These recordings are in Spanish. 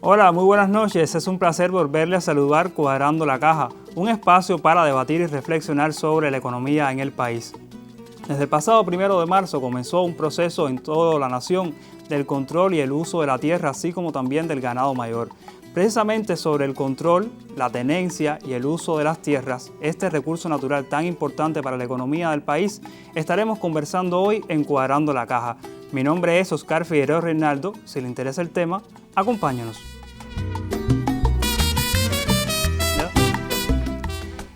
Hola, muy buenas noches. Es un placer volverle a saludar Cuadrando la Caja, un espacio para debatir y reflexionar sobre la economía en el país. Desde el pasado 1 de marzo comenzó un proceso en toda la nación del control y el uso de la tierra, así como también del ganado mayor. Precisamente sobre el control, la tenencia y el uso de las tierras, este recurso natural tan importante para la economía del país, estaremos conversando hoy en Cuadrando la Caja. Mi nombre es Oscar Figueroa Reinaldo. Si le interesa el tema, acompáñanos.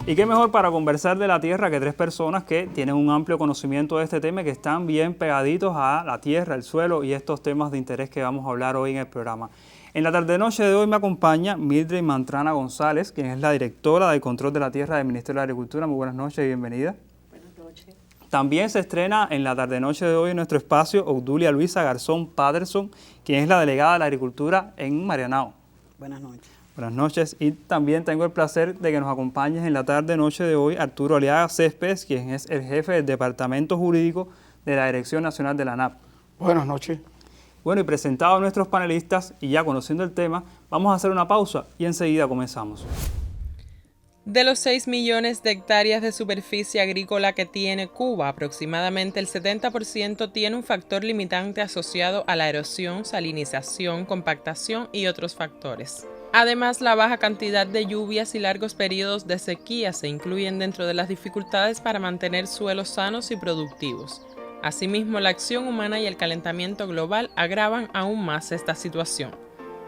Y qué mejor para conversar de la tierra que 3 personas que tienen un amplio conocimiento de este tema y que están bien pegaditos a la tierra, el suelo y estos temas de interés que vamos a hablar hoy en el programa. En la tarde-noche de hoy me acompaña Mildred Mantrana González, quien es la directora de Control de la Tierra del Ministerio de Agricultura. Muy buenas noches y bienvenida. Buenas noches. También se estrena en la tarde-noche de hoy en nuestro espacio Obdulia Luisa Garzón Patterson, quien es la delegada de la Agricultura en Marianao. Buenas noches. Buenas noches, y también tengo el placer de que nos acompañes en la tarde-noche de hoy Arturo Aliaga Céspedes, quien es el jefe del Departamento Jurídico de la Dirección Nacional de la ANAP. Buenas noches. Bueno, y presentados a nuestros panelistas y ya conociendo el tema, vamos a hacer una pausa y enseguida comenzamos. De los 6 millones de hectáreas de superficie agrícola que tiene Cuba, aproximadamente el 70% tiene un factor limitante asociado a la erosión, salinización, compactación y otros factores. Además, la baja cantidad de lluvias y largos periodos de sequía se incluyen dentro de las dificultades para mantener suelos sanos y productivos. Asimismo, la acción humana y el calentamiento global agravan aún más esta situación.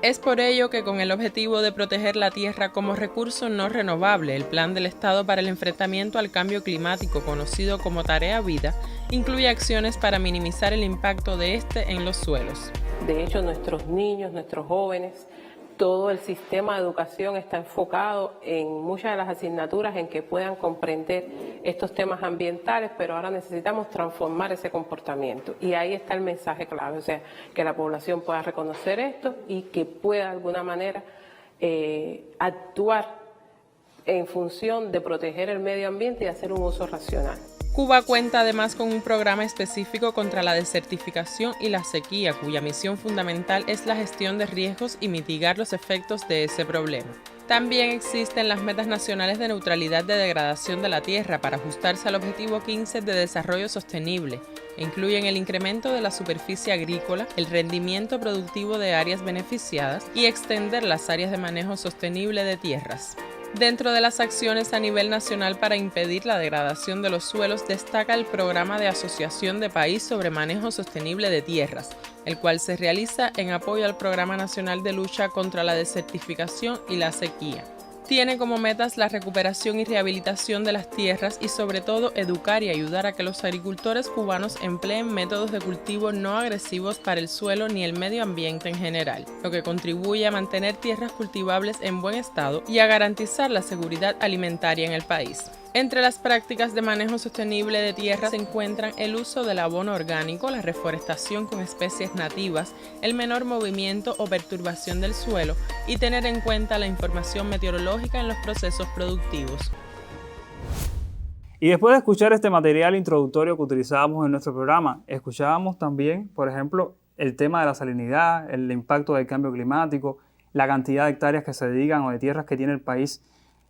Es por ello que, con el objetivo de proteger la tierra como recurso no renovable, el Plan del Estado para el Enfrentamiento al Cambio Climático, conocido como Tarea Vida, incluye acciones para minimizar el impacto de este en los suelos. De hecho, nuestros niños, nuestros jóvenes, todo el sistema de educación está enfocado en muchas de las asignaturas en que puedan comprender estos temas ambientales, pero ahora necesitamos transformar ese comportamiento. Y ahí está el mensaje clave, o sea, que la población pueda reconocer esto y que pueda de alguna manera actuar en función de proteger el medio ambiente y hacer un uso racional. Cuba cuenta además con un programa específico contra la desertificación y la sequía, cuya misión fundamental es la gestión de riesgos y mitigar los efectos de ese problema. También existen las metas nacionales de neutralidad de degradación de la tierra para ajustarse al objetivo 15 de desarrollo sostenible. Incluyen el incremento de la superficie agrícola, el rendimiento productivo de áreas beneficiadas y extender las áreas de manejo sostenible de tierras. Dentro de las acciones a nivel nacional para impedir la degradación de los suelos destaca el Programa de Asociación de País sobre Manejo Sostenible de Tierras, el cual se realiza en apoyo al Programa Nacional de Lucha contra la Desertificación y la Sequía. Tiene como metas la recuperación y rehabilitación de las tierras y sobre todo educar y ayudar a que los agricultores cubanos empleen métodos de cultivo no agresivos para el suelo ni el medio ambiente en general, lo que contribuye a mantener tierras cultivables en buen estado y a garantizar la seguridad alimentaria en el país. Entre las prácticas de manejo sostenible de tierra se encuentran el uso del abono orgánico, la reforestación con especies nativas, el menor movimiento o perturbación del suelo y tener en cuenta la información meteorológica en los procesos productivos. Y después de escuchar este material introductorio que utilizábamos en nuestro programa, escuchábamos también, por ejemplo, el tema de la salinidad, el impacto del cambio climático, la cantidad de hectáreas que se dedican o de tierras que tiene el país.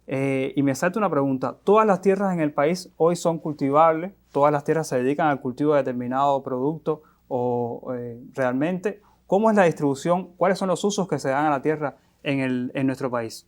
Y me salta una pregunta, ¿todas las tierras en el país hoy son cultivables? ¿Todas las tierras se dedican al cultivo de determinado producto? ¿O realmente cómo es la distribución? ¿Cuáles son los usos que se dan a la tierra en nuestro país?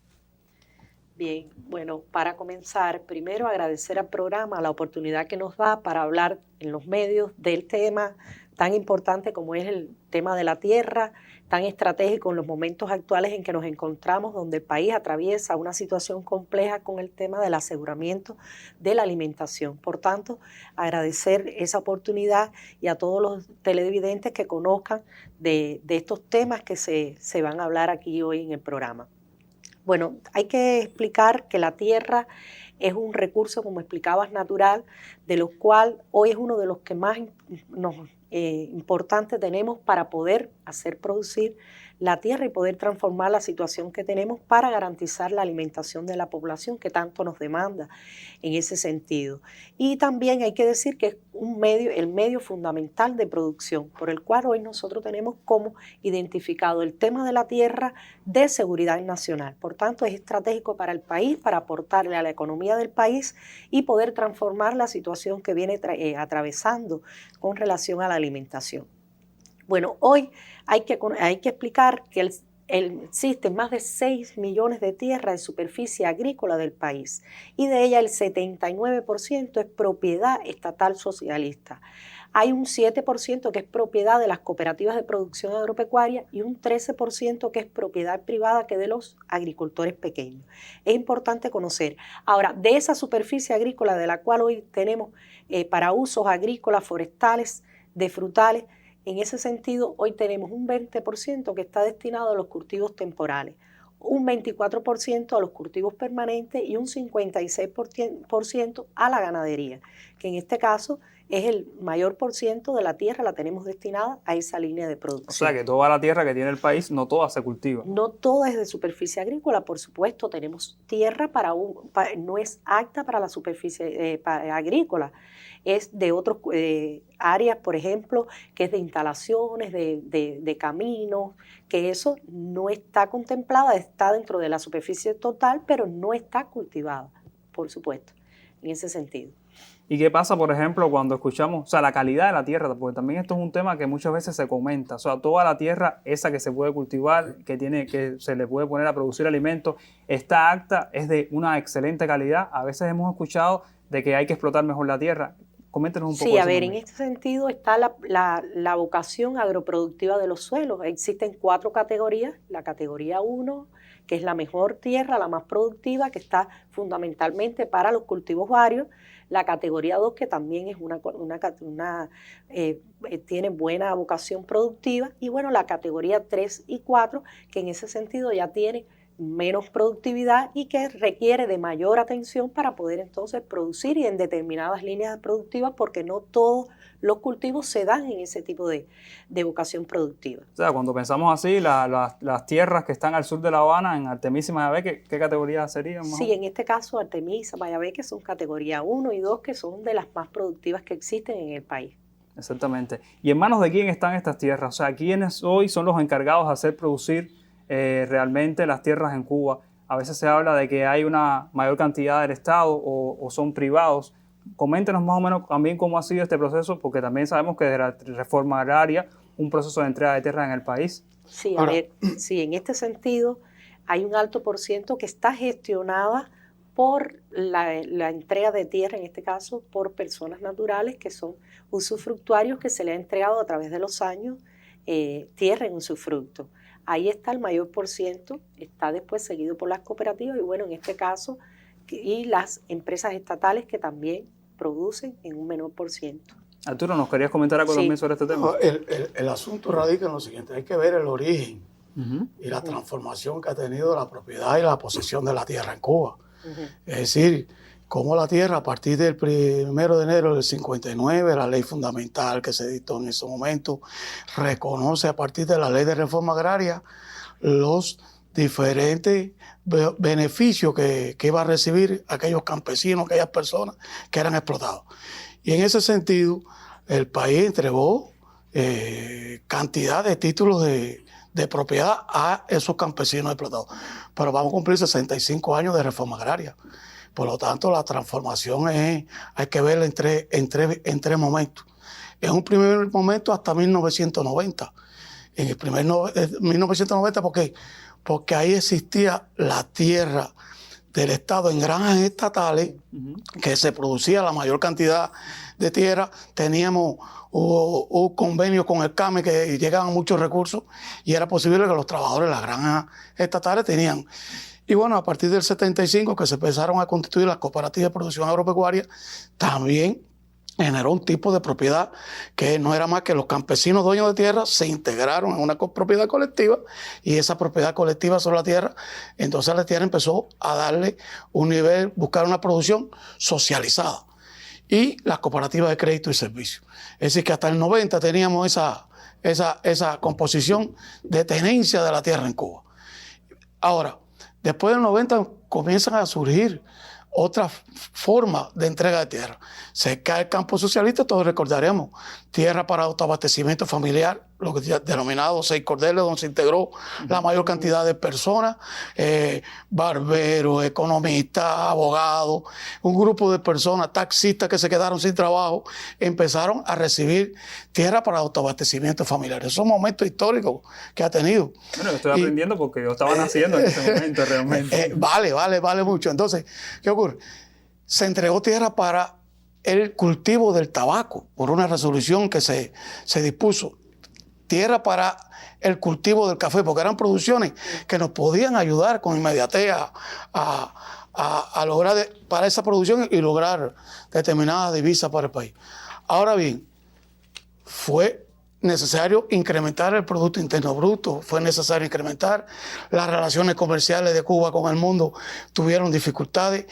Bien, bueno, para comenzar, primero agradecer al programa la oportunidad que nos da para hablar en los medios del tema tan importante como es el tema de la tierra, tan estratégico en los momentos actuales en que nos encontramos, donde el país atraviesa una situación compleja con el tema del aseguramiento de la alimentación. Por tanto, agradecer esa oportunidad y a todos los televidentes que conozcan de estos temas que se van a hablar aquí hoy en el programa. Bueno, hay que explicar que la tierra es un recurso, como explicabas, natural, de los cuales hoy es uno de los que más importante tenemos para poder hacer producir la tierra y poder transformar la situación que tenemos para garantizar la alimentación de la población que tanto nos demanda en ese sentido. Y también hay que decir que es el medio fundamental de producción, por el cual hoy nosotros tenemos como identificado el tema de la tierra de seguridad nacional. Por tanto, es estratégico para el país, para aportarle a la economía del país y poder transformar la situación que viene atravesando con relación a la alimentación. Bueno, hoy hay que explicar que existen más de 6 millones de tierras de superficie agrícola del país y de ella el 79% es propiedad estatal socialista. Hay un 7% que es propiedad de las cooperativas de producción agropecuaria y un 13% que es propiedad privada, que es de los agricultores pequeños. Es importante conocer. Ahora, de esa superficie agrícola de la cual hoy tenemos para usos agrícolas, forestales, de frutales, en ese sentido, hoy tenemos un 20% que está destinado a los cultivos temporales, un 24% a los cultivos permanentes y un 56% a la ganadería, que en este caso es el mayor por ciento de la tierra, la tenemos destinada a esa línea de producción. O sea que toda la tierra que tiene el país, no toda se cultiva. No toda es de superficie agrícola, por supuesto, tenemos tierra no es apta para la superficie agrícola, es de otras áreas, por ejemplo, que es de instalaciones, de caminos, que eso no está contemplada, está dentro de la superficie total, pero no está cultivada, por supuesto, en ese sentido. ¿Y qué pasa, por ejemplo, cuando escuchamos, la calidad de la tierra? Porque también esto es un tema que muchas veces se comenta. Toda la tierra, esa que se puede cultivar, que se le puede poner a producir alimentos, está apta, es de una excelente calidad. A veces hemos escuchado de que hay que explotar mejor la tierra. Coméntenos un poco. Sí, a ver, en este sentido está la vocación agroproductiva de los suelos. Existen 4 categorías. La categoría 1, que es la mejor tierra, la más productiva, que está fundamentalmente para los cultivos varios. La categoría 2, que también es tiene buena vocación productiva. Y bueno, la categoría 3 y 4, que en ese sentido ya tiene menos productividad y que requiere de mayor atención para poder entonces producir y en determinadas líneas productivas, porque no todos los cultivos se dan en ese tipo de vocación productiva. O sea, cuando pensamos así, las tierras que están al sur de La Habana, en Artemisa y Mayabeque, ¿qué categoría serían? Sí, en este caso Artemisa, Mayabeque son categoría 1 y 2, que son de las más productivas que existen en el país. Exactamente. ¿Y en manos de quién están estas tierras? O sea, ¿quiénes hoy son los encargados de hacer producir realmente las tierras en Cuba? A veces se habla de que hay una mayor cantidad del Estado o son privados. Coméntenos más o menos también cómo ha sido este proceso, porque también sabemos que de la reforma agraria, un proceso de entrega de tierra en el país. Sí, a ver, sí, en este sentido hay un alto por ciento que está gestionada por la entrega de tierra, en este caso por personas naturales que son usufructuarios, que se le ha entregado a través de los años tierra en usufructo. Ahí está el mayor por ciento, está después seguido por las cooperativas y bueno, en este caso, y las empresas estatales que también producen en un menor por ciento. Arturo, ¿nos querías comentar algo también sobre este tema? No, el asunto radica en lo siguiente, hay que ver el origen y la transformación que ha tenido la propiedad y la posesión de la tierra en Cuba. Es decir, cómo la tierra a partir del 1 de enero del 59, la ley fundamental que se dictó en ese momento, reconoce a partir de la ley de reforma agraria los diferentes beneficios que iba a recibir aquellos campesinos, aquellas personas que eran explotados. Y en ese sentido, el país entregó cantidad de títulos de propiedad a esos campesinos explotados. Pero vamos a cumplir 65 años de reforma agraria. Por lo tanto, la transformación hay que verla en tres momentos. En un primer momento hasta 1990. En el 1990, porque ahí existía la tierra del Estado en granjas estatales, que se producía la mayor cantidad de tierra. Teníamos un convenio con el CAME que llegaban muchos recursos y era posible que los trabajadores de las granjas estatales tenían. Y bueno, a partir del 75 que se empezaron a constituir las cooperativas de producción agropecuaria, también generó un tipo de propiedad que no era más que los campesinos dueños de tierra se integraron en una propiedad colectiva, y esa propiedad colectiva sobre la tierra, entonces la tierra empezó a darle un nivel, buscar una producción socializada, y las cooperativas de crédito y servicio. Es decir, que hasta el 90 teníamos esa composición de tenencia de la tierra en Cuba. Ahora, después del 90 comienzan a surgir otras formas de entrega de tierra. Se cae el campo socialista, todos recordaremos, tierra para autoabastecimiento familiar, lo que denominado 6 cordeles, donde se integró la mayor cantidad de personas, barberos, economistas, abogados, un grupo de personas, taxistas que se quedaron sin trabajo, empezaron a recibir tierra para autoabastecimiento familiar. Esos son momentos históricos que ha tenido. Bueno, yo estoy aprendiendo porque yo estaba naciendo en ese momento realmente. Vale mucho. Entonces, ¿qué ocurre? Se entregó tierra para el cultivo del tabaco por una resolución que se dispuso. Tierra para el cultivo del café, porque eran producciones que nos podían ayudar con inmediatez a lograr para esa producción y lograr determinadas divisas para el país. Ahora bien, fue necesario incrementar el Producto Interno Bruto, fue necesario incrementar las relaciones comerciales de Cuba con el mundo, tuvieron dificultades,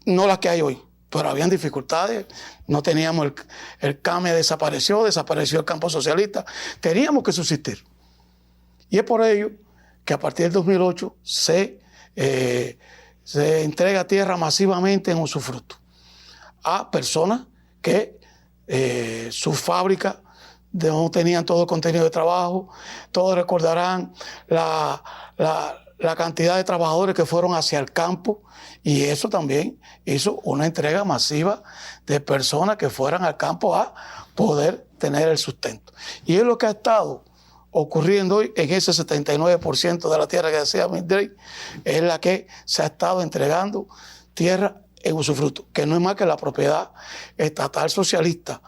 no las que hay hoy, pero habían dificultades, no teníamos el CAME, desapareció el campo socialista, teníamos que subsistir. Y es por ello que a partir del 2008 se entrega tierra masivamente en usufructo a personas que sus fábricas no tenían todo el contenido de trabajo. Todos recordarán la cantidad de trabajadores que fueron hacia el campo, y eso también hizo una entrega masiva de personas que fueran al campo a poder tener el sustento. Y es lo que ha estado ocurriendo hoy en ese 79% de la tierra que decía Mindrey, es la que se ha estado entregando tierra en usufructo, que no es más que la propiedad estatal socialista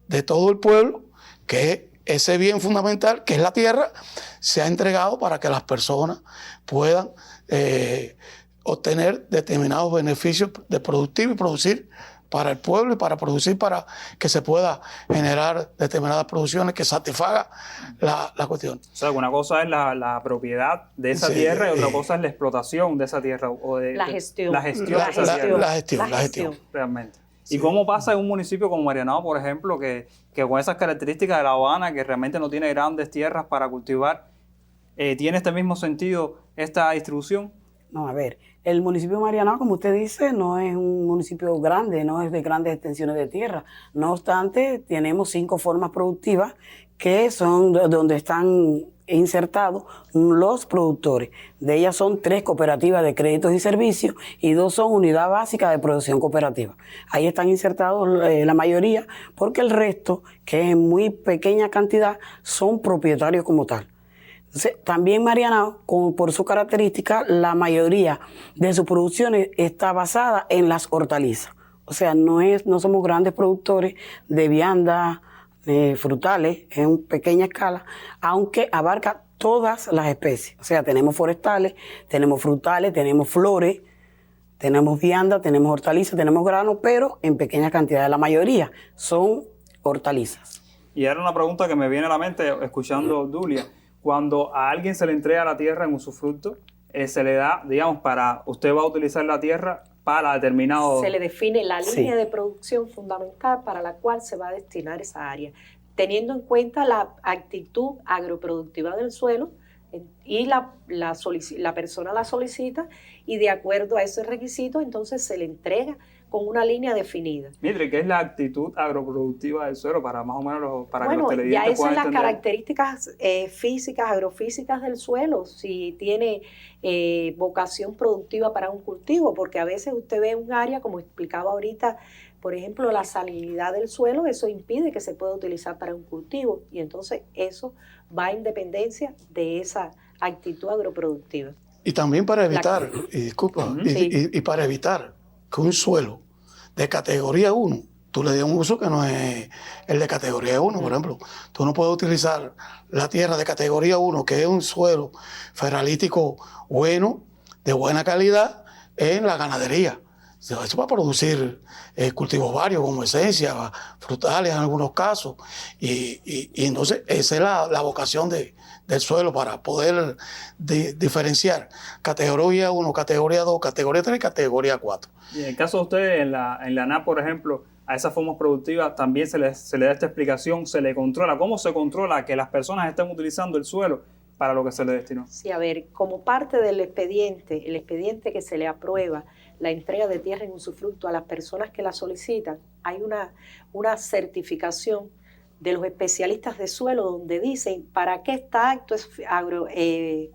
de todo el pueblo, que ese bien fundamental, que es la tierra, se ha entregado para que las personas puedan obtener determinados beneficios de productivo y producir para el pueblo y para producir para que se pueda generar determinadas producciones que satisfaga la cuestión. O sea, una cosa es la propiedad de esa tierra y otra cosa es la explotación de esa tierra. O de, la gestión. La gestión. Realmente. Sí. ¿Y cómo pasa en un municipio como Marianao, por ejemplo, que con esas características de La Habana, que realmente no tiene grandes tierras para cultivar, tiene este mismo sentido esta distribución? No, a ver, el municipio de Marianao, como usted dice, no es un municipio grande, no es de grandes extensiones de tierra. No obstante, tenemos 5 formas productivas que son donde están insertados los productores. De ellas son 3 cooperativas de créditos y servicios y 2 son unidad básica de producción cooperativa. Ahí están insertados la mayoría, porque el resto, que es en muy pequeña cantidad, son propietarios como tal. Entonces, también Marianao, por su característica, la mayoría de sus producciones está basada en las hortalizas. O sea, no somos grandes productores de viandas, frutales, en pequeña escala, aunque abarca todas las especies. O sea, tenemos forestales, tenemos frutales, tenemos flores, tenemos viandas, tenemos hortalizas, tenemos granos, pero en pequeña cantidad. La mayoría son hortalizas. Y era una pregunta que me viene a la mente escuchando a Obdulia. Cuando a alguien se le entrega la tierra en usufructo, se le da, digamos, para usted va a utilizar la tierra para determinado... Se le define la línea de producción fundamental para la cual se va a destinar esa área, teniendo en cuenta la actitud agroproductiva del suelo, y la persona la solicita, y de acuerdo a ese requisito entonces se le entrega con una línea definida. Mire, ¿qué es la actitud agroproductiva del suelo para más o menos para que los televidentes ya esas puedan son las entender? características físicas, agrofísicas del suelo, si tiene vocación productiva para un cultivo, porque a veces usted ve un área, como explicaba ahorita, por ejemplo, la salinidad del suelo, eso impide que se pueda utilizar para un cultivo, y entonces eso va en dependencia de esa actitud agroproductiva. Y también para evitar, y para evitar que un suelo de categoría 1, tú le des un uso que no es el de categoría 1, por ejemplo. Tú no puedes utilizar la tierra de categoría 1, que es un suelo feralítico bueno, de buena calidad, en la ganadería. Eso va a producir cultivos varios como esencia, frutales en algunos casos. Y entonces esa es la vocación del suelo para poder diferenciar categoría 1, categoría 2, categoría 3, categoría 4. Y en el caso de ustedes, en la ANAP, por ejemplo, a esas formas productivas también se le da esta explicación, se le controla. ¿Cómo se controla que las personas estén utilizando el suelo para lo que se le destinó? Sí, a ver, como parte del expediente, el expediente que se le aprueba la entrega de tierra en usufructo a las personas que la solicitan, hay una certificación de los especialistas de suelo donde dicen para qué está apto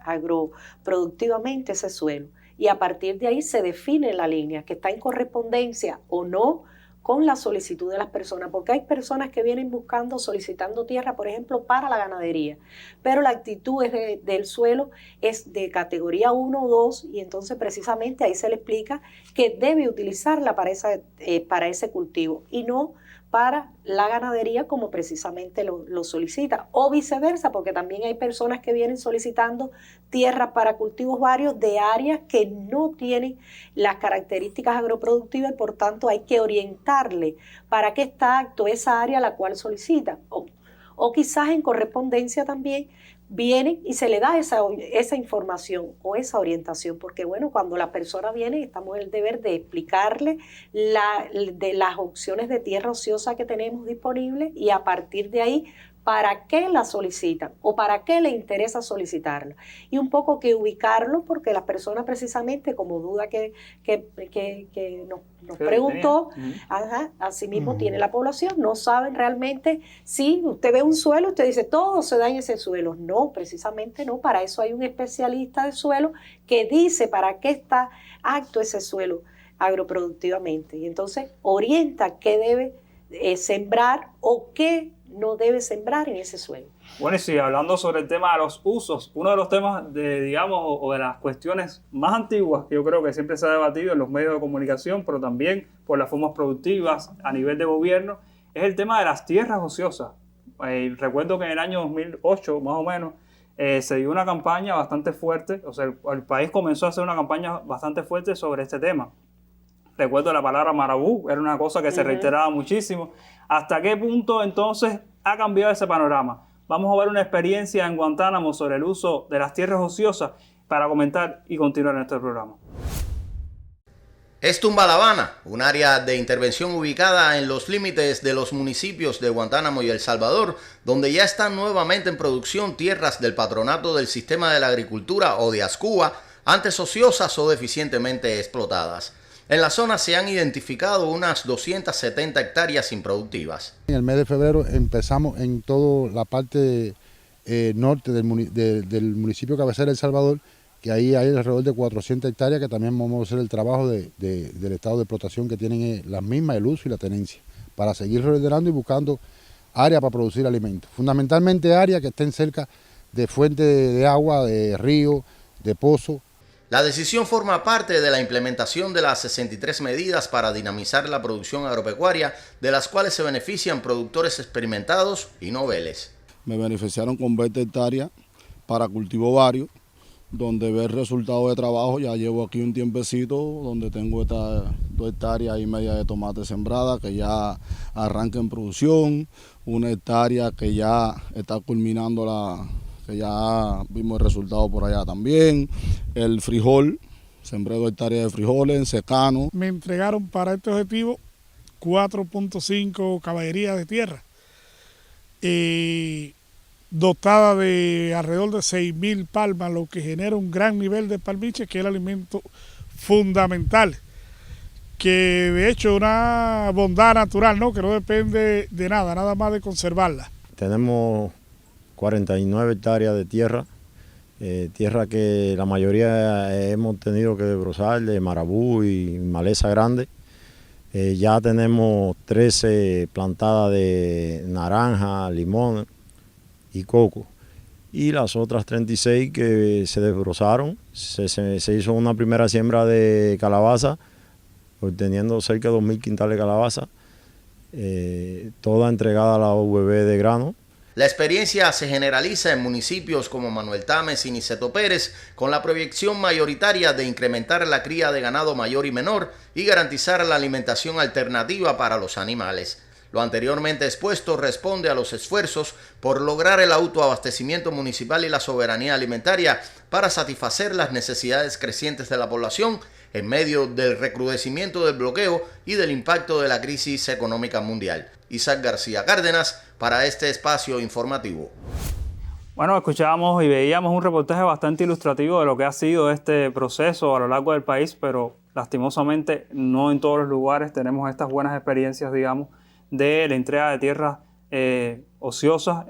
agroproductivamente ese suelo. Y a partir de ahí se define la línea que está en correspondencia o no con la solicitud de las personas, porque hay personas que vienen solicitando tierra, por ejemplo, para la ganadería, pero la actitud del suelo es de categoría 1 o 2, y entonces precisamente ahí se le explica que debe utilizarla para ese cultivo y no para la ganadería como precisamente lo solicita, o viceversa, porque también hay personas que vienen solicitando tierras para cultivos varios de áreas que no tienen las características agroproductivas y por tanto hay que orientarle para qué está apto esa área a la cual solicita, o quizás en correspondencia también vienen y se le da esa información o esa orientación, porque bueno, cuando la persona viene estamos en el deber de explicarle de las opciones de tierra ociosa que tenemos disponibles y a partir de ahí para qué la solicitan o para qué le interesa solicitarla. Y un poco que ubicarlo, porque la persona precisamente, como duda que nos preguntó, asimismo tiene la población, no saben realmente si usted ve un suelo, usted dice todo se da en ese suelo. No, precisamente no, para eso hay un especialista de suelo que dice para qué está apto ese suelo agroproductivamente. Y entonces orienta qué debe sembrar o qué no debe sembrar en ese suelo. Bueno, y sí, hablando sobre el tema de los usos, uno de los temas o de las cuestiones más antiguas que yo creo que siempre se ha debatido en los medios de comunicación, pero también por las formas productivas a nivel de gobierno, es el tema de las tierras ociosas. Recuerdo que en el año 2008, más o menos, se dio una campaña bastante fuerte, o sea, el país comenzó a hacer una campaña bastante fuerte sobre este tema. Recuerdo la palabra marabú, era una cosa que se reiteraba muchísimo. ¿Hasta qué punto entonces ha cambiado ese panorama? Vamos a ver una experiencia en Guantánamo sobre el uso de las tierras ociosas para comentar y continuar en este programa. Es Tumba La Habana, un área de intervención ubicada en los límites de los municipios de Guantánamo y El Salvador, donde ya están nuevamente en producción tierras del Patronato del Sistema de la Agricultura o de ASCUA, antes ociosas o deficientemente explotadas. En la zona se han identificado unas 270 hectáreas improductivas. En el mes de febrero empezamos en toda la parte norte del municipio cabecera El Salvador, que ahí hay alrededor de 400 hectáreas que también vamos a hacer el trabajo del estado de explotación que tienen las mismas, el uso y la tenencia, para seguir reordenando y buscando áreas para producir alimentos. Fundamentalmente áreas que estén cerca de fuentes de agua, de río, de pozo. La decisión forma parte de la implementación de las 63 medidas para dinamizar la producción agropecuaria, de las cuales se benefician productores experimentados y noveles. Me beneficiaron con 20 hectáreas para cultivo varios, donde ver resultados de trabajo. Ya llevo aquí un tiempecito, donde tengo estas 2 hectáreas y media de tomate sembrada, que ya arranca en producción, 1 hectárea que ya está culminando que ya vimos el resultado por allá también. El frijol, sembré 2 hectáreas de frijoles en secano. Me entregaron para este objetivo 4.5 caballerías de tierra, dotada de alrededor de 6.000 palmas, lo que genera un gran nivel de palmiche, que es el alimento fundamental, que de hecho es una bondad natural, ¿no? Que no depende de nada más de conservarla. Tenemos 49 hectáreas de tierra, tierra que la mayoría hemos tenido que desbrozar de marabú y maleza grande. Ya tenemos 13 plantadas de naranja, limón y coco. Y las otras 36 que se desbrozaron, se hizo una primera siembra de calabaza, obteniendo cerca de 2.000 quintales de calabaza, toda entregada a la UVB de grano. La experiencia se generaliza en municipios como Manuel Tames y Niceto Pérez, con la proyección mayoritaria de incrementar la cría de ganado mayor y menor y garantizar la alimentación alternativa para los animales. Lo anteriormente expuesto responde a los esfuerzos por lograr el autoabastecimiento municipal y la soberanía alimentaria para satisfacer las necesidades crecientes de la población en medio del recrudecimiento del bloqueo y del impacto de la crisis económica mundial. Isaac García Cárdenas para este espacio informativo. Bueno, escuchábamos y veíamos un reportaje bastante ilustrativo de lo que ha sido este proceso a lo largo del país, pero lastimosamente no en todos los lugares tenemos estas buenas experiencias, digamos, de la entrega de tierras ociosas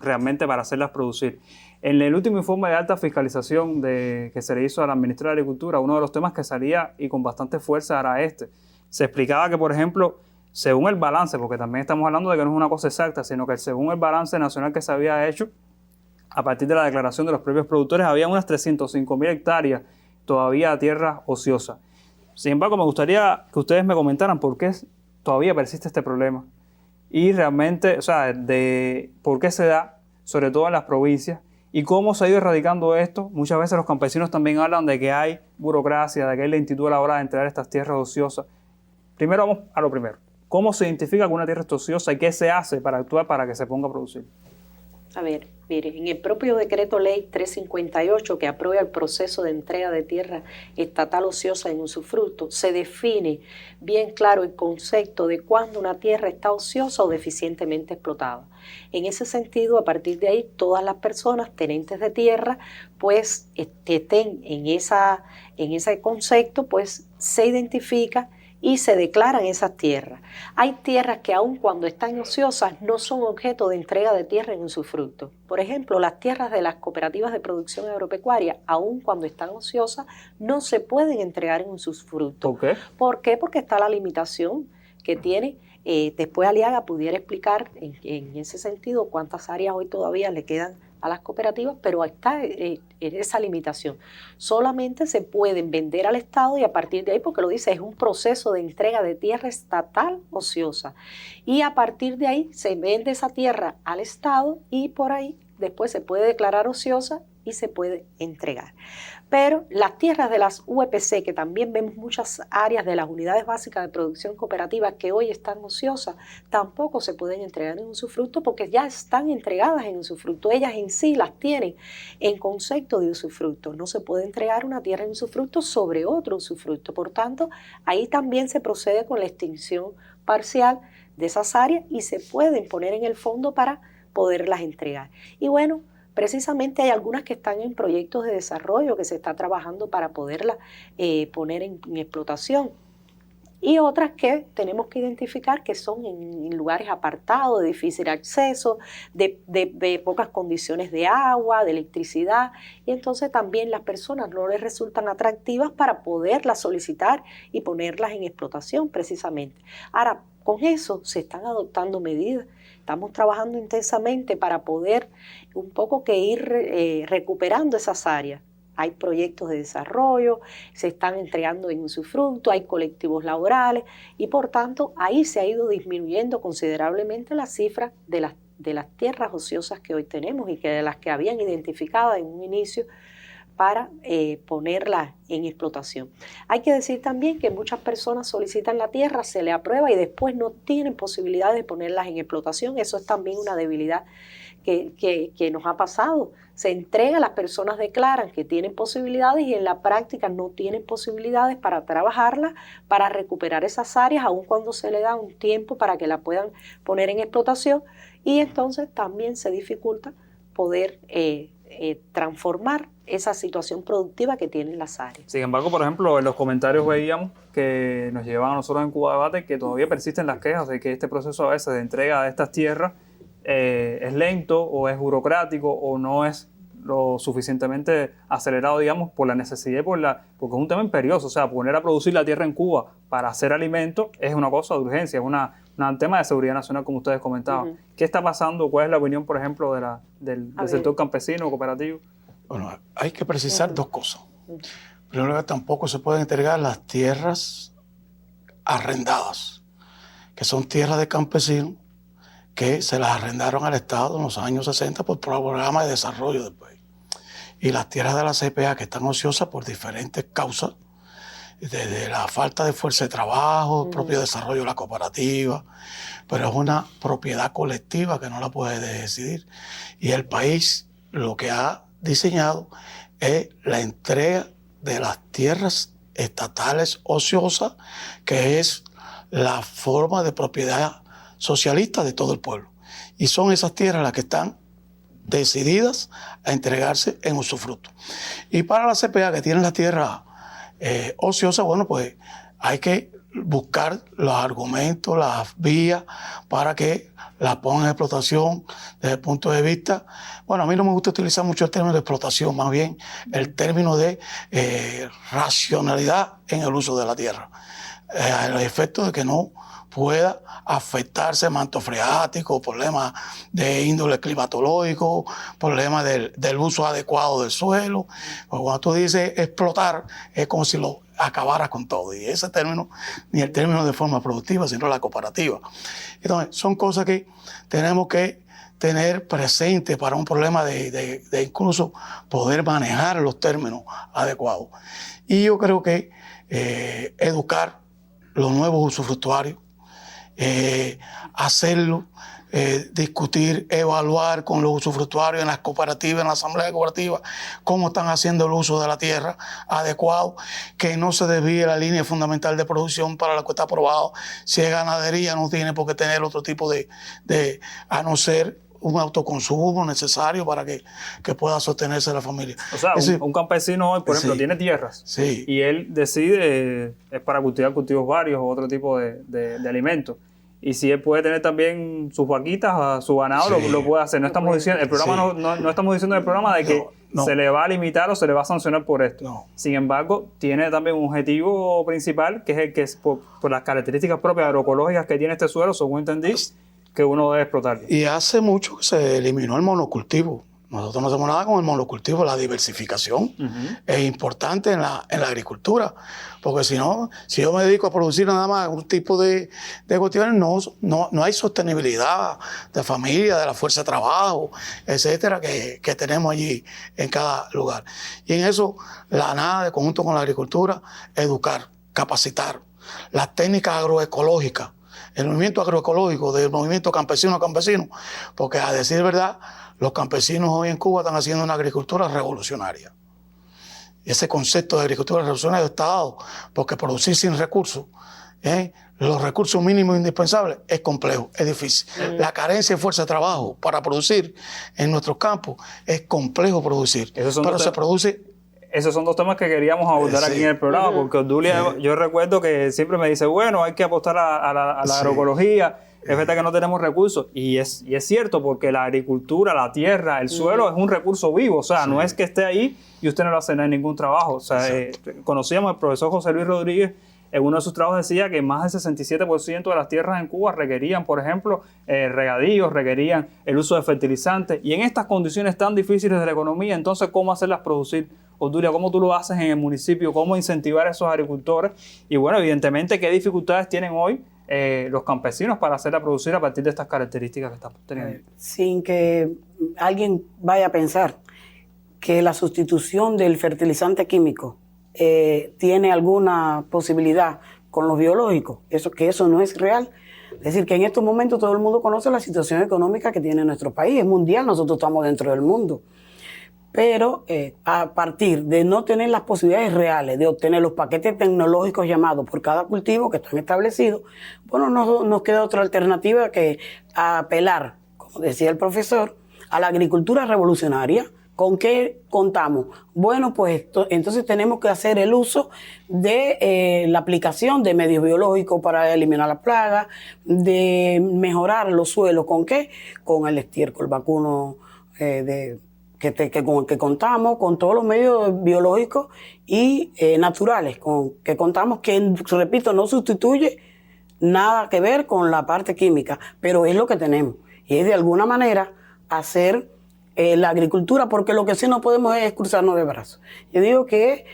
realmente para hacerlas producir. En el último informe de alta fiscalización que se le hizo a la ministra de Agricultura, uno de los temas que salía y con bastante fuerza era este. Se explicaba que, por ejemplo, según el balance, porque también estamos hablando de que no es una cosa exacta, sino que según el balance nacional que se había hecho, a partir de la declaración de los propios productores, había unas 305.000 hectáreas todavía de tierras ociosas. Sin embargo, me gustaría que ustedes me comentaran por qué todavía persiste este problema y realmente, o sea, de por qué se da, sobre todo en las provincias, y cómo se ha ido erradicando esto. Muchas veces los campesinos también hablan de que hay burocracia, de que hay lentitud a la hora de entregar estas tierras ociosas. Primero vamos a lo primero. ¿Cómo se identifica que una tierra es ociosa y qué se hace para actuar para que se ponga a producir? A ver, mire, en el propio decreto ley 358 que aprueba el proceso de entrega de tierra estatal ociosa en usufructo, se define bien claro el concepto de cuándo una tierra está ociosa o deficientemente explotada. En ese sentido, a partir de ahí, todas las personas tenentes de tierra, pues que estén en ese concepto, pues se identifica y se declaran esas tierras. Hay tierras que aun cuando están ociosas no son objeto de entrega de tierra en usufructo. Por ejemplo, las tierras de las cooperativas de producción agropecuaria, aun cuando están ociosas, no se pueden entregar en usufructo. ¿Por qué? ¿Por qué? Porque está la limitación que tiene. Después Aliaga pudiera explicar en ese sentido cuántas áreas hoy todavía le quedan a las cooperativas, pero está esa limitación. Solamente se pueden vender al Estado y a partir de ahí, porque lo dice, es un proceso de entrega de tierra estatal ociosa. Y a partir de ahí se vende esa tierra al Estado y por ahí después se puede declarar ociosa y se puede entregar. Pero las tierras de las UEPC, que también vemos muchas áreas de las unidades básicas de producción cooperativa que hoy están ociosas, tampoco se pueden entregar en usufructo porque ya están entregadas en usufructo. Ellas en sí las tienen en concepto de usufructo. No se puede entregar una tierra en usufructo sobre otro usufructo. Por tanto, ahí también se procede con la extinción parcial de esas áreas y se pueden poner en el fondo para poderlas entregar. Y bueno, precisamente hay algunas que están en proyectos de desarrollo que se está trabajando para poderlas poner en explotación. Y otras que tenemos que identificar que son en lugares apartados, de difícil acceso, de pocas condiciones de agua, de electricidad. Y entonces también las personas no les resultan atractivas para poderlas solicitar y ponerlas en explotación precisamente. Ahora, con eso se están adoptando medidas. Estamos trabajando intensamente para poder un poco que ir recuperando esas áreas. Hay proyectos de desarrollo, se están entregando en usufructo, hay colectivos laborales y por tanto ahí se ha ido disminuyendo considerablemente la cifra de las tierras ociosas que hoy tenemos y que de las que habían identificado en un inicio para ponerla en explotación. Hay que decir también que muchas personas solicitan la tierra, se le aprueba y después no tienen posibilidad de ponerlas en explotación. Eso es también una debilidad que nos ha pasado. Se entrega, las personas declaran que tienen posibilidades y en la práctica no tienen posibilidades para trabajarla, para recuperar esas áreas, aun cuando se le da un tiempo para que la puedan poner en explotación y entonces también se dificulta poder transformar esa situación productiva que tienen las áreas. Sin embargo, por ejemplo, en los comentarios veíamos que nos llevaban a nosotros en Cuba Debate que todavía persisten las quejas de que este proceso a veces de entrega de estas tierras es lento o es burocrático o no es lo suficientemente acelerado, digamos, por la necesidad porque es un tema imperioso. O sea, poner a producir la tierra en Cuba para hacer alimentos es una cosa de urgencia, es un tema de seguridad nacional, como ustedes comentaban. ¿Qué está pasando? ¿Cuál es la opinión, por ejemplo, del sector campesino, cooperativo? Bueno, hay que precisar dos cosas. Primero, que tampoco se pueden entregar las tierras arrendadas, que son tierras de campesinos que se las arrendaron al Estado en los años 60 por programa de desarrollo del país. Y las tierras de la CPA que están ociosas por diferentes causas, desde la falta de fuerza de trabajo, el propio desarrollo de la cooperativa, pero es una propiedad colectiva que no la puede decidir. Y el país lo que ha diseñado es la entrega de las tierras estatales ociosas, que es la forma de propiedad socialista de todo el pueblo. Y son esas tierras las que están decididas a entregarse en usufructo. Y para la CPA que tienen la tierra ociosa, bueno, pues hay que buscar los argumentos, las vías para que la pongan en explotación desde el punto de vista, bueno, a mí no me gusta utilizar mucho el término de explotación, más bien el término de racionalidad en el uso de la tierra. El efecto de que no pueda afectarse manto freático, problemas de índole climatológico, problemas del uso adecuado del suelo. Pues cuando tú dices explotar, es como si lo acabara con todo. Y ese término, ni el término de forma productiva, sino la cooperativa. Entonces, son cosas que tenemos que tener presente para un problema de incluso poder manejar los términos adecuados. Y yo creo que educar los nuevos usufructuarios, hacerlo, discutir, evaluar con los usufructuarios en las cooperativas, en la asamblea cooperativa, cómo están haciendo el uso de la tierra adecuado, que no se desvíe la línea fundamental de producción para la que está aprobado. Si es ganadería, no tiene por qué tener otro tipo a no ser un autoconsumo necesario para que pueda sostenerse la familia. O sea, un campesino hoy, por ejemplo, tiene tierras y él decide es para cultivar cultivos varios o otro tipo de alimentos. Y si él puede tener también sus vaquitas, su ganado, lo puede hacer. No estamos diciendo, el programa no estamos diciendo en el programa de que se le va a limitar o se le va a sancionar por esto. No. Sin embargo, tiene también un objetivo principal, que es el que es por las características propias agroecológicas que tiene este suelo, según entendí, que uno debe explotar. Y hace mucho que se eliminó el monocultivo. Nosotros no hacemos nada con el monocultivo. La diversificación es importante en la agricultura, porque si no, si yo me dedico a producir nada más un tipo de cultivos, no hay sostenibilidad de familia, de la fuerza de trabajo, etcétera, que tenemos allí en cada lugar. Y en eso, la ANAD, de conjunto con la agricultura, educar, capacitar las técnicas agroecológicas, el movimiento agroecológico del movimiento campesino, porque a decir verdad, los campesinos hoy en Cuba están haciendo una agricultura revolucionaria. Y ese concepto de agricultura revolucionaria está dado porque producir sin recursos, los recursos mínimos indispensables, es complejo, es difícil. La carencia de fuerza de trabajo para producir en nuestros campos es complejo producir, pero se produce. Esos son dos temas que queríamos abordar aquí en el programa, porque Obdulia, yo recuerdo que siempre me dice, bueno, hay que apostar a la agroecología. Es verdad que no tenemos recursos, y es cierto, porque la agricultura, la tierra, el suelo es un recurso vivo, o sea, no es que esté ahí y usted no lo hace en ningún trabajo. O sea, conocíamos al profesor José Luis Rodríguez, en uno de sus trabajos decía que más del 67% de las tierras en Cuba requerían, por ejemplo, regadíos, requerían el uso de fertilizantes, y en estas condiciones tan difíciles de la economía, entonces, ¿cómo hacerlas producir? Obdulia, ¿cómo tú lo haces en el municipio? ¿Cómo incentivar a esos agricultores? Y bueno, evidentemente, ¿qué dificultades tienen hoy los campesinos para hacerla producir a partir de estas características que estamos teniendo? Sin que alguien vaya a pensar que la sustitución del fertilizante químico tiene alguna posibilidad con los biológicos, eso no es real. Es decir, que en estos momentos todo el mundo conoce la situación económica que tiene nuestro país, es mundial, nosotros estamos dentro del mundo. Pero a partir de no tener las posibilidades reales de obtener los paquetes tecnológicos llamados por cada cultivo que están establecidos, bueno, no nos queda otra alternativa que apelar, como decía el profesor, a la agricultura revolucionaria. ¿Con qué contamos? Bueno, pues entonces tenemos que hacer el uso de la aplicación de medios biológicos para eliminar las plagas, de mejorar los suelos. ¿Con qué? Con el estiércol vacuno con el que contamos, con todos los medios biológicos y naturales con que contamos, que, repito, no sustituye nada que ver con la parte química, pero es lo que tenemos. Y es de alguna manera hacer la agricultura, porque lo que sí no podemos es cruzarnos de brazos. Yo digo que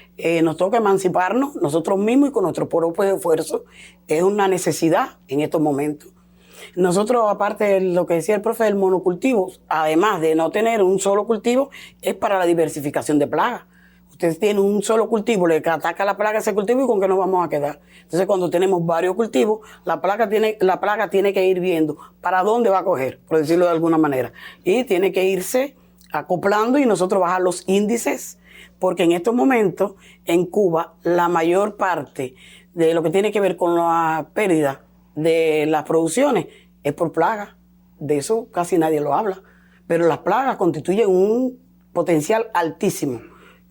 nos toca emanciparnos nosotros mismos y con nuestro propio esfuerzo. Es una necesidad en estos momentos. Nosotros, aparte de lo que decía el profe del monocultivo, además de no tener un solo cultivo, es para la diversificación de plagas. Usted tiene un solo cultivo, le ataca la plaga a ese cultivo y con qué nos vamos a quedar. Entonces, cuando tenemos varios cultivos, la plaga tiene que ir viendo para dónde va a coger, por decirlo de alguna manera. Y tiene que irse acoplando y nosotros bajar los índices, porque en estos momentos, en Cuba, la mayor parte de lo que tiene que ver con la pérdida de las producciones es por plagas. De eso casi nadie lo habla. Pero las plagas constituyen un potencial altísimo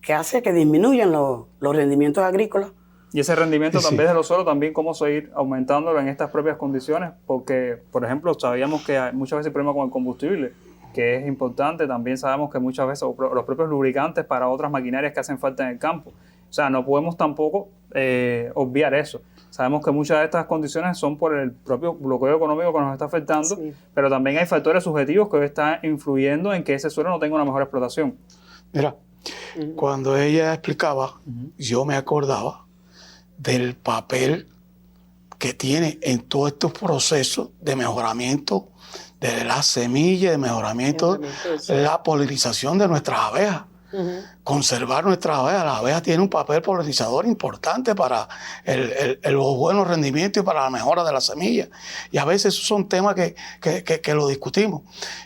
que hace que disminuyan los rendimientos agrícolas. Y ese rendimiento también de los suelos, también cómo seguir aumentándolo en estas propias condiciones, porque, por ejemplo, sabíamos que hay muchas veces el problema con el combustible, que es importante. También sabemos que muchas veces los propios lubricantes para otras maquinarias que hacen falta en el campo. O sea, no podemos tampoco obviar eso. Sabemos que muchas de estas condiciones son por el propio bloqueo económico que nos está afectando, pero también hay factores subjetivos que hoy están influyendo en que ese suelo no tenga una mejor explotación. Mira, cuando ella explicaba, yo me acordaba del papel que tiene en todos estos procesos de mejoramiento de las semillas, de mejoramiento de la polinización de nuestras abejas. Conservar nuestras abejas. Las abejas tienen un papel polinizador importante para los buenos rendimientos y para la mejora de las semillas. Y a veces esos son temas que lo discutimos.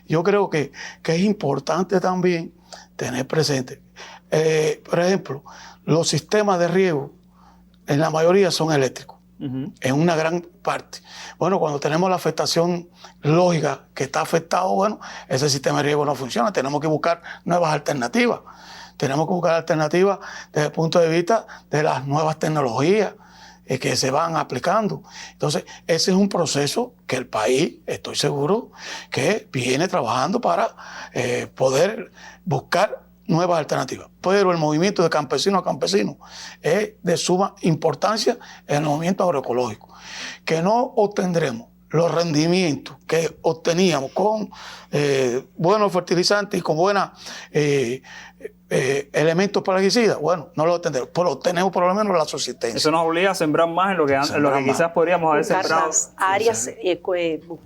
Yo creo que es importante también tener presente. Por ejemplo, los sistemas de riego en la mayoría son eléctricos, en una gran parte. Bueno, cuando tenemos la afectación lógica que está afectado, bueno, ese sistema de riego no funciona. Tenemos que buscar nuevas alternativas. Tenemos que buscar alternativas desde el punto de vista de las nuevas tecnologías que se van aplicando. Entonces, ese es un proceso que el país, estoy seguro, que viene trabajando para poder buscar nuevas alternativas. Pero el movimiento de campesino a campesino es de suma importancia en el movimiento agroecológico, que no obtendremos los rendimientos que obteníamos con buenos fertilizantes y con buenos elementos plaguicidas. Bueno, no lo obtendremos, pero obtenemos por lo menos la subsistencia. Eso nos obliga a sembrar más en lo que quizás podríamos haber sembrado. Más áreas,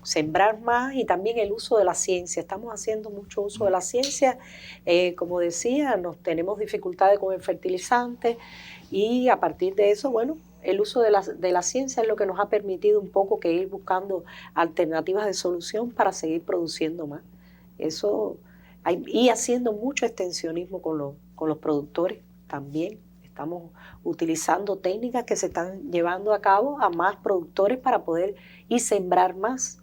sembrar más, y también el uso de la ciencia. Estamos haciendo mucho uso de la ciencia. Como decía, tenemos dificultades con el fertilizante, y a partir de eso, bueno, el uso de la ciencia es lo que nos ha permitido un poco que ir buscando alternativas de solución para seguir produciendo más. Eso, y haciendo mucho extensionismo con los productores también. Estamos utilizando técnicas que se están llevando a cabo a más productores para poder y sembrar más.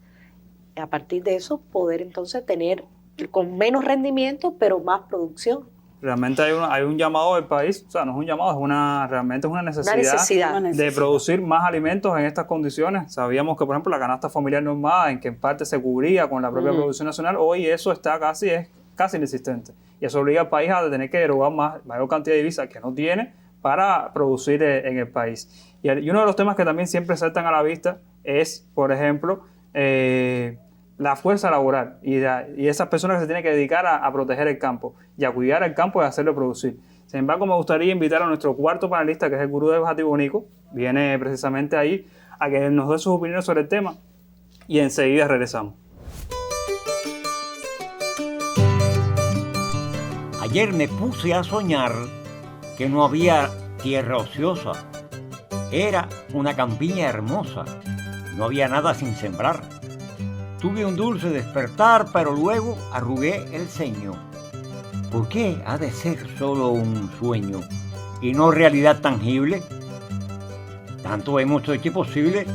A partir de eso, poder entonces tener con menos rendimiento, pero más producción. Realmente hay un llamado del país, o sea, no es un llamado, realmente es una necesidad de producir más alimentos en estas condiciones. Sabíamos que, por ejemplo, la canasta familiar normada, en que en parte se cubría con la propia producción nacional, hoy eso es casi inexistente. Y eso obliga al país a tener que erogar mayor cantidad de divisas que no tiene para producir en el país. Y uno de los temas que también siempre saltan a la vista es, por ejemplo, la fuerza laboral y esas personas que se tienen que dedicar a proteger el campo y a cuidar el campo y a hacerlo producir. Sin embargo, me gustaría invitar a nuestro cuarto panelista, que es el gurú de Bajati Bonico, viene precisamente ahí a que nos dé sus opiniones sobre el tema, y enseguida regresamos. Ayer me puse a soñar que no había tierra ociosa. Era una campiña hermosa, no había nada sin sembrar. Tuve un dulce despertar, pero luego arrugué el ceño. ¿Por qué ha de ser solo un sueño y no realidad tangible? Tanto hemos hecho posible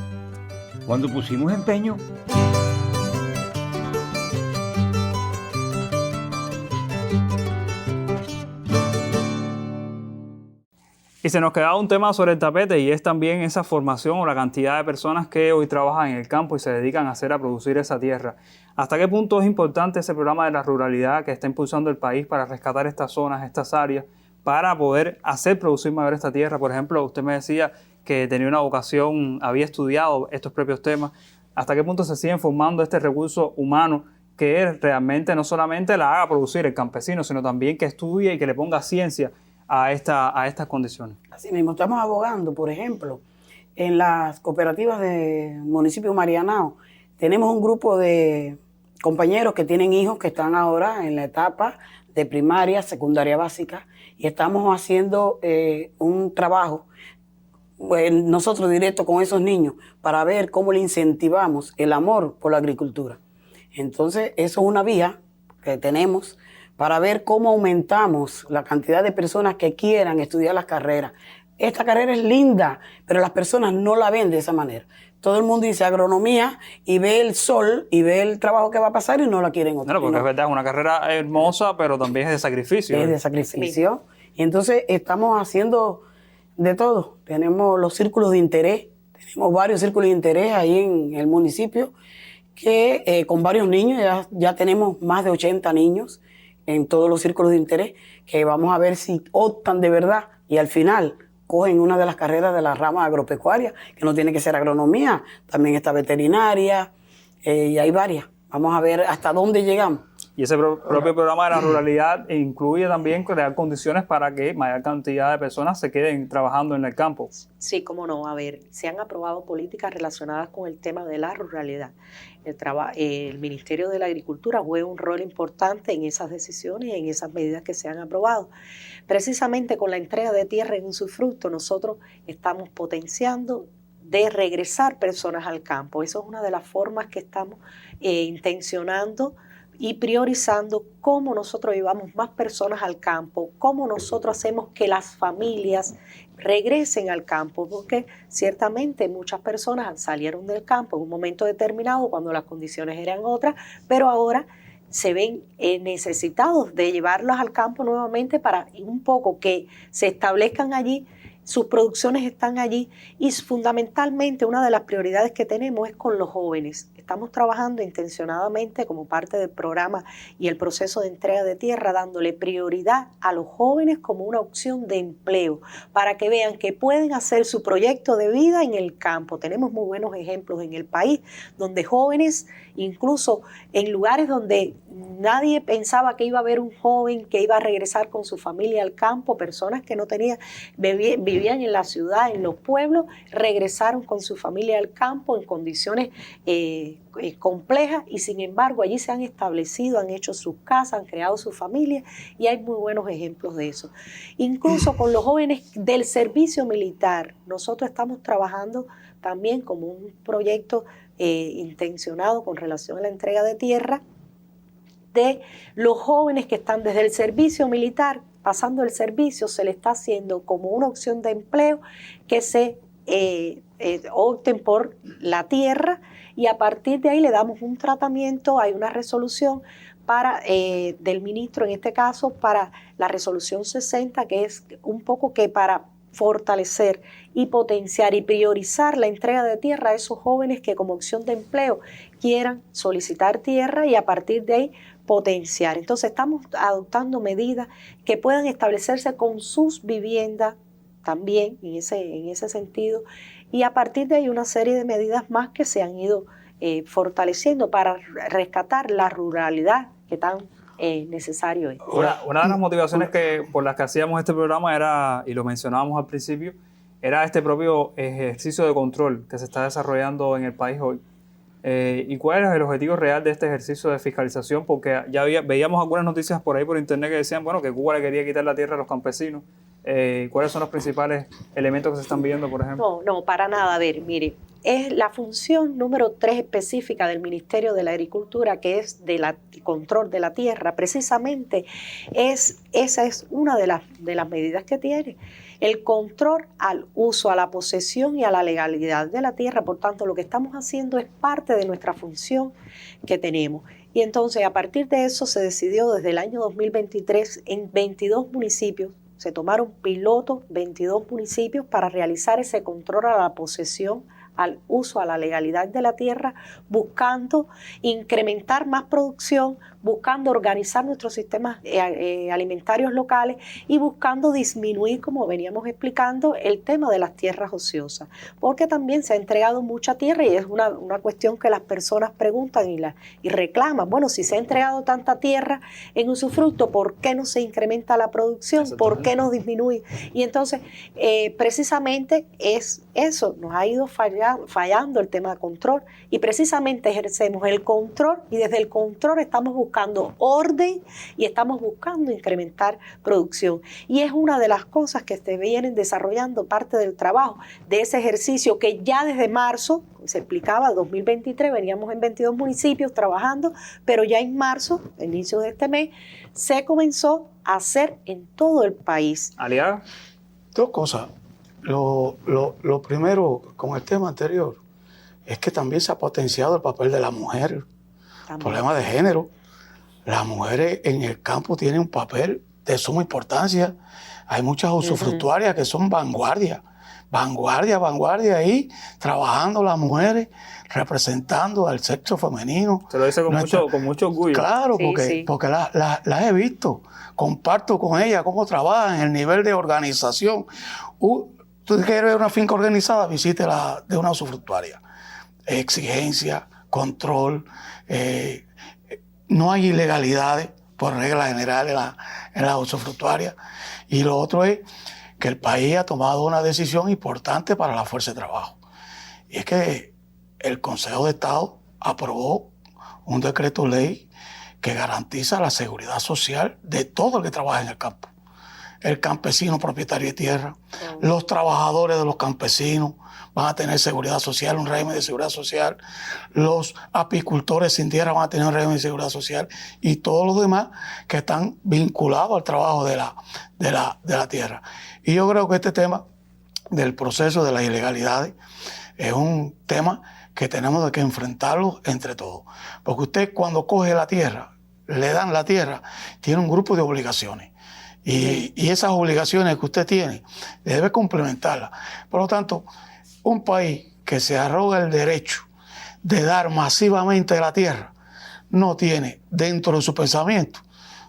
cuando pusimos empeño. Y se nos quedaba un tema sobre el tapete, y es también esa formación o la cantidad de personas que hoy trabajan en el campo y se dedican a producir esa tierra. ¿Hasta qué punto es importante ese programa de la ruralidad que está impulsando el país para rescatar estas zonas, estas áreas, para poder hacer producir mayor esta tierra? Por ejemplo, usted me decía que tenía una vocación, había estudiado estos propios temas. ¿Hasta qué punto se siguen formando este recurso humano que realmente no solamente la haga producir el campesino, sino también que estudie y que le ponga ciencia a estas condiciones? Así mismo, estamos abogando, por ejemplo, en las cooperativas del municipio de Marianao, tenemos un grupo de compañeros que tienen hijos que están ahora en la etapa de primaria, secundaria básica, y estamos haciendo un trabajo nosotros directo con esos niños para ver cómo le incentivamos el amor por la agricultura. Entonces, eso es una vía que tenemos para ver cómo aumentamos la cantidad de personas que quieran estudiar las carreras. Esta carrera es linda, pero las personas no la ven de esa manera. Todo el mundo dice agronomía y ve el sol y ve el trabajo que va a pasar y no la quieren. Claro, porque es verdad, es una carrera hermosa, pero también es de sacrificio. Es de sacrificio. Y entonces estamos haciendo de todo. Tenemos los círculos de interés, tenemos varios círculos de interés ahí en el municipio, que con varios niños, ya tenemos más de 80 niños en todos los círculos de interés, que vamos a ver si optan de verdad y al final cogen una de las carreras de la rama agropecuaria, que no tiene que ser agronomía, también está veterinaria, y hay varias. Vamos a ver hasta dónde llegamos. Y ese propio programa de la ruralidad incluye también crear condiciones para que mayor cantidad de personas se queden trabajando en el campo. Sí, cómo no. A ver, se han aprobado políticas relacionadas con el tema de la ruralidad. El Ministerio de la Agricultura juega un rol importante en esas decisiones y en esas medidas que se han aprobado. Precisamente con la entrega de tierra en usufructo, nosotros estamos potenciando de regresar personas al campo. Eso es una de las formas que estamos intencionando y priorizando cómo nosotros llevamos más personas al campo, cómo nosotros hacemos que las familias regresen al campo, porque ciertamente muchas personas salieron del campo en un momento determinado cuando las condiciones eran otras, pero ahora se ven necesitados de llevarlos al campo nuevamente para un poco que se establezcan allí. Sus producciones están allí y fundamentalmente una de las prioridades que tenemos es con los jóvenes. Estamos trabajando intencionadamente como parte del programa y el proceso de entrega de tierra, dándole prioridad a los jóvenes como una opción de empleo, para que vean que pueden hacer su proyecto de vida en el campo. Tenemos muy buenos ejemplos en el país, donde jóvenes, incluso en lugares donde nadie pensaba que iba a haber un joven que iba a regresar con su familia al campo, personas que no tenían, vivían en la ciudad, en los pueblos, regresaron con su familia al campo en condiciones complejas y sin embargo allí se han establecido, han hecho sus casas, han creado su familia y hay muy buenos ejemplos de eso. Incluso con los jóvenes del servicio militar, nosotros estamos trabajando también como un proyecto intencionado con relación a la entrega de tierra de los jóvenes que están desde el servicio militar, pasando el servicio, se le está haciendo como una opción de empleo que se opten por la tierra y a partir de ahí le damos un tratamiento, hay una resolución del ministro en este caso para la resolución 60 que es un poco que para fortalecer y potenciar y priorizar la entrega de tierra a esos jóvenes que como opción de empleo quieran solicitar tierra y a partir de ahí potenciar. Entonces estamos adoptando medidas que puedan establecerse con sus viviendas también en ese sentido y a partir de ahí una serie de medidas más que se han ido fortaleciendo para rescatar la ruralidad que tan necesario es. Una de las motivaciones por las que hacíamos este programa era, y lo mencionábamos al principio, era este propio ejercicio de control que se está desarrollando en el país hoy. ¿Y cuál es el objetivo real de este ejercicio de fiscalización? Porque ya veíamos algunas noticias por ahí por internet que decían que Cuba le quería quitar la tierra a los campesinos. ¿Cuáles son los principales elementos que se están viendo, por ejemplo? No, para nada. A ver, mire, es la función número 3 específica del Ministerio de la Agricultura, que es del control de la tierra. Precisamente esa es una de las medidas que tiene. El control al uso, a la posesión y a la legalidad de la tierra. Por tanto, lo que estamos haciendo es parte de nuestra función que tenemos. Y entonces, a partir de eso, se decidió desde el año 2023 en 22 municipios, se tomaron pilotos, 22 municipios para realizar ese control a la posesión, al uso, a la legalidad de la tierra, buscando incrementar más producción buscando organizar nuestros sistemas alimentarios locales y buscando disminuir, como veníamos explicando, el tema de las tierras ociosas, porque también se ha entregado mucha tierra y es una cuestión que las personas preguntan y reclaman. Bueno, si se ha entregado tanta tierra en usufructo, ¿por qué no se incrementa la producción? ¿Por qué no disminuye? Y entonces, precisamente es eso, nos ha ido fallando el tema de control y precisamente ejercemos el control y desde el control estamos buscando orden y estamos buscando incrementar producción. Y es una de las cosas que se vienen desarrollando parte del trabajo de ese ejercicio que ya desde marzo, se explicaba, 2023, veníamos en 22 municipios trabajando, pero ya en marzo, inicio de este mes, se comenzó a hacer en todo el país. Aliaga. Dos cosas. Lo primero, con el tema anterior, es que también se ha potenciado el papel de la mujer. Problema de género. Las mujeres en el campo tienen un papel de suma importancia. Hay muchas usufructuarias que son vanguardia ahí, trabajando las mujeres, representando al sexo femenino. Se lo dice con mucho orgullo. Claro, Sí, porque las he visto, comparto con ellas cómo trabajan, el nivel de organización. Tú quieres ver una finca organizada, visite la de una usufructuaria. Exigencia, control, no hay ilegalidades por regla general en la usufructuaria. Y lo otro es que el país ha tomado una decisión importante para la fuerza de trabajo. Y es que el Consejo de Estado aprobó un decreto ley que garantiza la seguridad social de todo el que trabaja en el campo. El campesino propietario de tierra, los trabajadores de los campesinos van a tener seguridad social, un régimen de seguridad social, los apicultores sin tierra van a tener un régimen de seguridad social y todos los demás que están vinculados al trabajo de la tierra. Y yo creo que este tema del proceso de las ilegalidades es un tema que tenemos que enfrentarlo entre todos. Porque usted cuando coge la tierra, le dan la tierra, tiene un grupo de obligaciones. Y esas obligaciones que usted tiene, debe complementarlas. Por lo tanto, un país que se arroga el derecho de dar masivamente la tierra, no tiene dentro de su pensamiento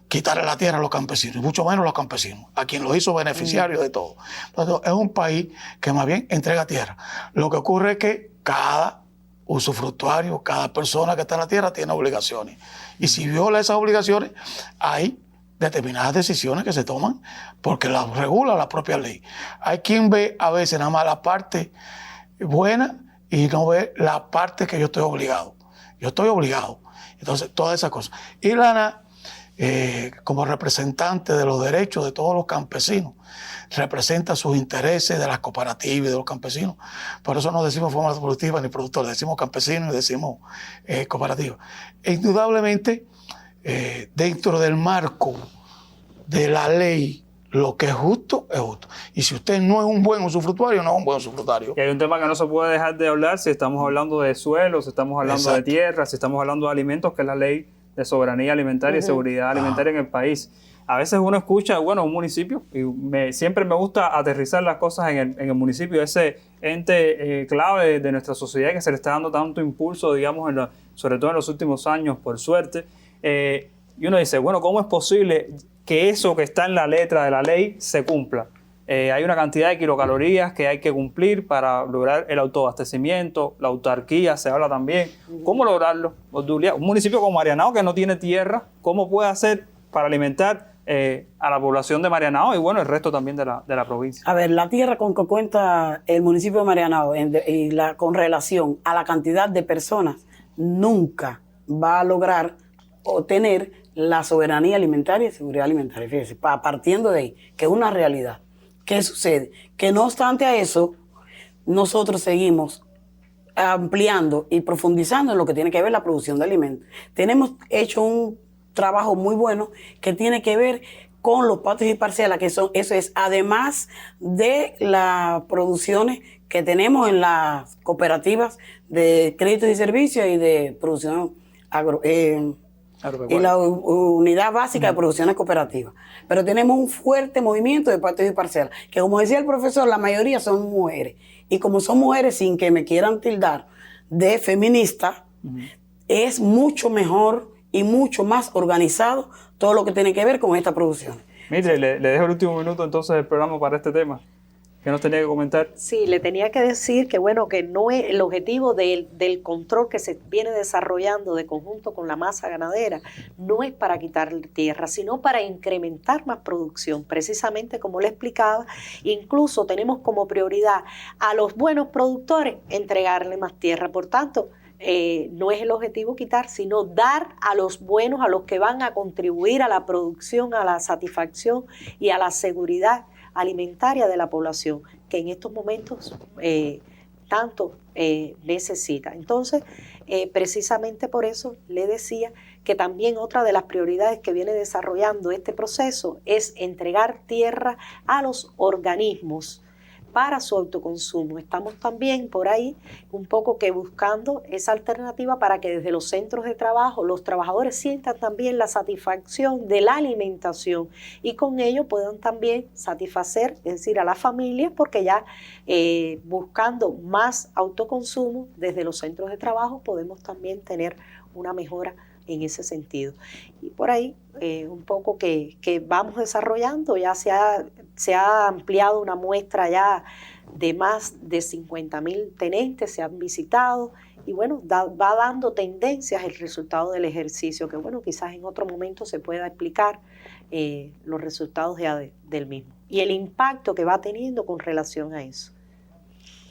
quitarle la tierra a los campesinos, y mucho menos a los campesinos, a quien los hizo beneficiarios de todo. Entonces, es un país que más bien entrega tierra. Lo que ocurre es que cada usufructuario, cada persona que está en la tierra tiene obligaciones. Y si viola esas obligaciones, hay determinadas decisiones que se toman porque las regula la propia ley. Hay quien ve a veces nada más la parte buena y no ve la parte que yo estoy obligado. Yo estoy obligado. Entonces, todas esas cosas. Y Lana, como representante de los derechos de todos los campesinos, representa sus intereses de las cooperativas y de los campesinos. Por eso no decimos forma productiva ni productor, decimos campesinos y decimos cooperativa. E indudablemente, dentro del marco de la ley, lo que es justo, es justo. Y si usted no es un buen usufructuario, no es un buen usufructuario. Y hay un tema que no se puede dejar de hablar si estamos hablando de suelos, si estamos hablando de tierra, si estamos hablando de alimentos, que es la ley de soberanía alimentaria y seguridad alimentaria en el país. A veces uno escucha, bueno, un municipio, y siempre me gusta aterrizar las cosas en el municipio, ese ente clave de nuestra sociedad que se le está dando tanto impulso, digamos, sobre todo en los últimos años, por suerte. Y uno dice, bueno, ¿cómo es posible que eso que está en la letra de la ley se cumpla? Hay una cantidad de kilocalorías que hay que cumplir para lograr el autoabastecimiento, la autarquía, se habla también. ¿Cómo lograrlo? Un municipio como Marianao, que no tiene tierra, ¿cómo puede hacer para alimentar a la población de Marianao y bueno, el resto también de la provincia? A ver, la tierra con que cuenta el municipio de Marianao con relación a la cantidad de personas nunca va a lograr obtener la soberanía alimentaria y seguridad alimentaria. Fíjese, partiendo de ahí, que es una realidad. ¿Qué sucede? Que no obstante a eso, nosotros seguimos ampliando y profundizando en lo que tiene que ver la producción de alimentos. Tenemos hecho un trabajo muy bueno que tiene que ver con los patios y parcelas, eso es además de las producciones que tenemos en las cooperativas de créditos y servicios y de producción y la unidad básica de producciones cooperativas. Pero tenemos un fuerte movimiento de patios y parcelas, que como decía el profesor, la mayoría son mujeres. Y como son mujeres, sin que me quieran tildar de feminista, es mucho mejor y mucho más organizado todo lo que tiene que ver con esta producción. Mitre, le dejo el último minuto entonces del programa para este tema. ¿Qué nos tenía que comentar? Sí, le tenía que decir que bueno, que no es el objetivo del control que se viene desarrollando de conjunto con la masa ganadera, no es para quitarle tierra, sino para incrementar más producción. Precisamente como le explicaba, incluso tenemos como prioridad a los buenos productores entregarle más tierra. Por tanto, no es el objetivo quitar, sino dar a los buenos, a los que van a contribuir a la producción, a la satisfacción y a la seguridad alimentaria de la población, que en estos momentos tanto necesita. Entonces, precisamente por eso le decía que también otra de las prioridades que viene desarrollando este proceso es entregar tierra a los organismos para su autoconsumo. Estamos también por ahí un poco que buscando esa alternativa para que desde los centros de trabajo los trabajadores sientan también la satisfacción de la alimentación y con ello puedan también satisfacer, es decir, a las familias, porque ya buscando más autoconsumo desde los centros de trabajo podemos también tener una mejora en ese sentido. Y por ahí un poco que vamos desarrollando, ya se ha ampliado una muestra ya de más de 50.000 tenentes, se han visitado y bueno, va dando tendencias el resultado del ejercicio, que bueno, quizás en otro momento se pueda explicar los resultados del mismo y el impacto que va teniendo con relación a eso.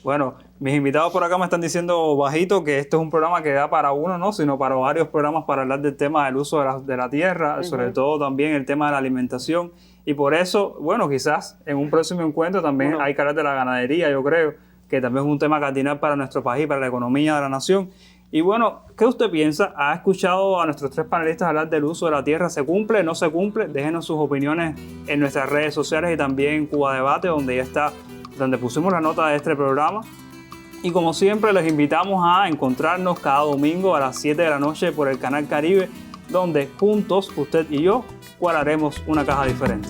Bueno, mis invitados por acá me están diciendo bajito que esto es un programa que da para uno, no, sino para varios programas para hablar del tema del uso de la tierra, sobre todo también el tema de la alimentación. Y por eso, bueno, quizás en un próximo encuentro también hay que hablar de la ganadería, yo creo, que también es un tema cardinal para nuestro país, para la economía de la nación. Y bueno, ¿qué usted piensa? ¿Ha escuchado a nuestros tres panelistas hablar del uso de la tierra? ¿Se cumple? ¿No se cumple? Déjenos sus opiniones en nuestras redes sociales y también en Cuba Debate, donde pusimos la nota de este programa. Y como siempre, les invitamos a encontrarnos cada domingo a las 7 de la noche por el Canal Caribe, donde juntos, usted y yo, cuadraremos una caja diferente.